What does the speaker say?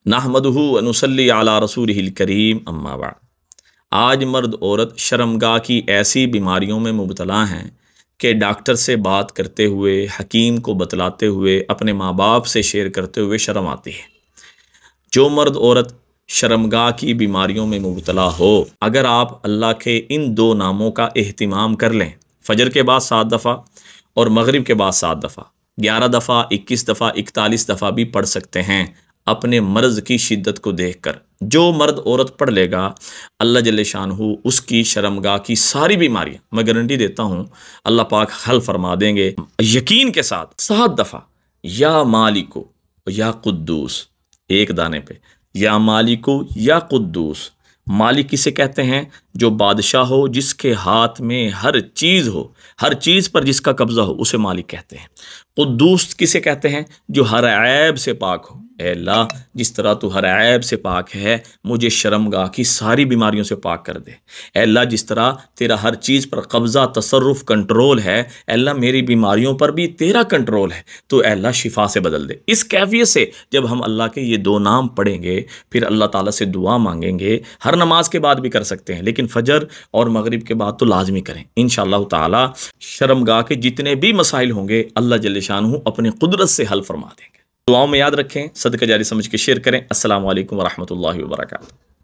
نحمدہ و نصلی علی رسولہ الکریم اما بعد۔ آج مرد عورت شرمگاہ کی ایسی بیماریوں میں مبتلا ہیں کہ ڈاکٹر سے بات کرتے ہوئے، حکیم کو بتلاتے ہوئے، اپنے ماں باپ سے شیئر کرتے ہوئے شرم آتی ہے۔ جو مرد عورت شرمگاہ کی بیماریوں میں مبتلا ہو، اگر آپ اللہ کے ان دو ناموں کا اہتمام کر لیں، فجر کے بعد 7 دفعہ اور مغرب کے بعد 7 دفعہ، 11 دفعہ، 21 دفعہ، 41 دفعہ بھی پڑھ سکتے ہیں اپنے مرض کی شدت کو دیکھ کر۔ جو مرد عورت پڑھ لے گا، اللہ جل شانہ اس کی شرمگاہ کی ساری بیماریاں، میں گارنٹی دیتا ہوں، اللہ پاک حل فرما دیں گے۔ یقین کے ساتھ 7 دفعہ یا مالکو یا قدوس، ایک دانے پہ، یا مالکو یا قدوس۔ مالک کسے کہتے ہیں؟ جو بادشاہ ہو، جس کے ہاتھ میں ہر چیز ہو، ہر چیز پر جس کا قبضہ ہو، اسے مالک کہتے ہیں۔ قدوس کسے کہتے ہیں؟ جو ہر عیب سے پاک ہو۔ اے اللہ، جس طرح تو ہر عیب سے پاک ہے، مجھے شرمگاہ کی ساری بیماریوں سے پاک کر دے۔ اے اللہ، جس طرح تیرا ہر چیز پر قبضہ، تصرف، کنٹرول ہے، اے اللہ میری بیماریوں پر بھی تیرا کنٹرول ہے، تو اے اللہ شفا سے بدل دے۔ اس کیفیت سے جب ہم اللہ کے یہ دو نام پڑھیں گے، پھر اللہ تعالیٰ سے دعا مانگیں گے۔ ہر نماز کے بعد بھی کر سکتے ہیں، لیکن فجر اور مغرب کے بعد تو لازمی کریں۔ انشاءاللہ تعالیٰ شرمگاہ کے جتنے بھی مسائل ہوں گے، اللہ جل شانہ اپنی قدرت سے حل فرما دیں گے۔ دعاؤں میں یاد رکھیں، صدقہ جاری سمجھ کے شیئر کریں۔ السلام علیکم ورحمۃ اللہ وبرکاتہ۔